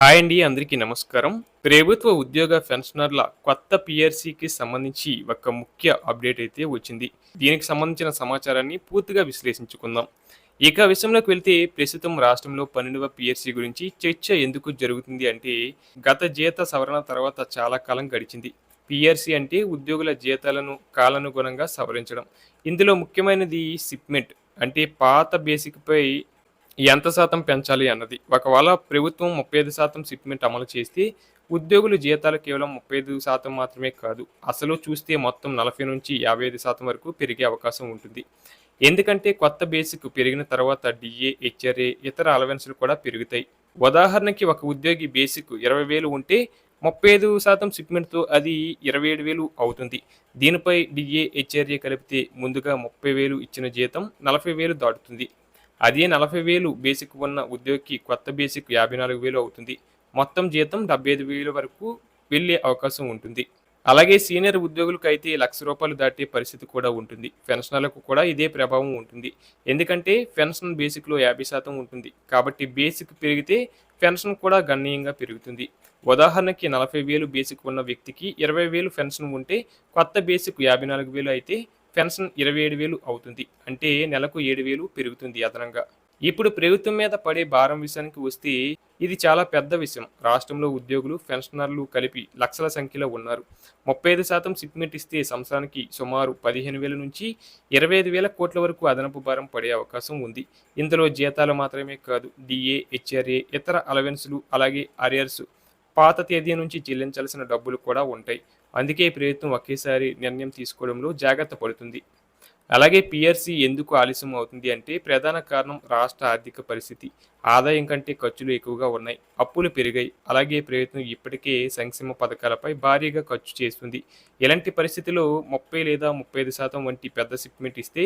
Hi అండి. అందరికీ నమస్కారం. ప్రభుత్వ ఉద్యోగ పెన్షనర్ల కొత్త పీఆర్సీకి సంబంధించి ఒక ముఖ్య అప్డేట్ అయితే వచ్చింది. దీనికి సంబంధించిన సమాచారాన్ని పూర్తిగా విశ్లేషించుకుందాం. ఇక విషయంలోకి వెళ్తే ప్రస్తుతం రాష్ట్రంలో 12వ పీఆర్సీ గురించి చర్చ ఎందుకు జరుగుతుంది అంటే గత జీత సవరణ తర్వాత చాలా కాలం గడిచింది. పీఆర్సీ అంటే ఉద్యోగుల జీతాలను కాలానుగుణంగా సవరించడం. ఇందులో ముఖ్యమైనది సిప్‌మెంట్ అంటే పాత బేసిక్‌పై ఎంత శాతం పెంచాలి అన్నది. ఒకవేళ ప్రభుత్వం 35% షిప్‌మెంట్ అమలు చేస్తే, ఉద్యోగుల జీతాలు కేవలం 35% మాత్రమే కాదు, అసలు చూస్తే మొత్తం 40-55% వరకు పెరిగే అవకాశం ఉంటుంది. ఎందుకంటే కొత్త బేసిక్ పెరిగిన తర్వాత డీఏ, హెచ్ఆర్ఏ ఇతర అలవెన్స్‌లు కూడా పెరుగుతాయి. ఉదాహరణకి ఒక ఉద్యోగి బేసిక్ 20,000 ఉంటే 35% షిప్‌మెంట్‌తో అది 27,000 అవుతుంది. దీనిపై డీఏ, హెచ్ఆర్ఏ కలిపితే ముందుగా 30,000 ఇచ్చిన జీతం 40,000 దాటుతుంది. అదే 40,000 బేసిక్ ఉన్న ఉద్యోగికి కొత్త బేసిక్ 54,000 అవుతుంది. మొత్తం జీతం 75,000 వరకు వెళ్ళే అవకాశం ఉంటుంది. అలాగే సీనియర్ ఉద్యోగులకైతే రూ. 1,00,000 దాటే పరిస్థితి కూడా ఉంటుంది. పెన్షనర్లకు కూడా ఇదే ప్రభావం ఉంటుంది. ఎందుకంటే పెన్షన్ బేసిక్‌లో 50% ఉంటుంది. కాబట్టి బేసిక్ పెరిగితే పెన్షన్ కూడా గణనీయంగా పెరుగుతుంది. ఉదాహరణకి 40,000 బేసిక్ ఉన్న వ్యక్తికి 20,000 పెన్షన్ ఉంటే కొత్త బేసిక్ 54,000 అయితే పెన్షన్ 27,000 అవుతుంది. అంటే నెలకు 7,000 పెరుగుతుంది అదనంగా. ఇప్పుడు ప్రభుత్వం మీద పడే భారం విషయానికి వస్తే ఇది చాలా పెద్ద విషయం. రాష్ట్రంలో ఉద్యోగులు, పెన్షనర్లు కలిపి లక్షల సంఖ్యలో ఉన్నారు. 35% షిప్‌మెంట్ ఇస్తే సంవత్సరానికి సుమారు 15,000 నుంచి 25,000 కోట్ల వరకు అదనపు భారం పడే అవకాశం ఉంది. ఇందులో జీతాలు మాత్రమే కాదు, డీఏ, హెచ్ఆర్ఏ, ఇతర అలవెన్స్‌లు అలాగే అరియర్స్, పాత తేదీ నుంచి చెల్లించాల్సిన డబ్బులు కూడా ఉంటాయి. అందుకే ప్రభుత్వం ఒకేసారి నిర్ణయం తీసుకోవడంలో జాగ్రత్త పడుతుంది. అలాగే పీఆర్సీ ఎందుకు ఆలస్యం అవుతుంది అంటే ప్రధాన కారణం రాష్ట్ర ఆర్థిక పరిస్థితి. ఆదాయం కంటే ఖర్చులు ఎక్కువగా ఉన్నాయి. అప్పులు పెరిగాయి. అలాగే ప్రభుత్వం ఇప్పటికే సంక్షేమ పథకాలపై భారీగా ఖర్చు చేస్తుంది. ఇలాంటి పరిస్థితిలో 30 లేదా 35% వంటి పెద్ద షిప్‌మెంట్ ఇస్తే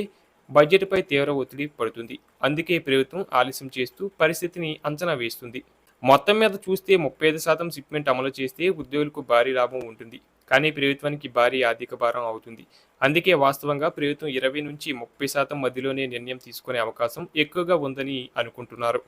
బడ్జెట్‌పై తీవ్ర ఒత్తిడి పడుతుంది. అందుకే ప్రభుత్వం ఆలస్యం చేస్తూ పరిస్థితిని అంచనా వేస్తుంది. మొత్తం మీద చూస్తే 35% షిప్‌మెంట్ అమలు చేస్తే ఉద్యోగులకు భారీ లాభం ఉంటుంది. కానీ ప్రభుత్వానికి భారీ ఆర్థిక భారం అవుతుంది. అందుకే వాస్తవంగా ప్రభుత్వం 20-30% మధ్యలోనే నిర్ణయం తీసుకునే అవకాశం ఎక్కువగా ఉందని అనుకుంటున్నారు.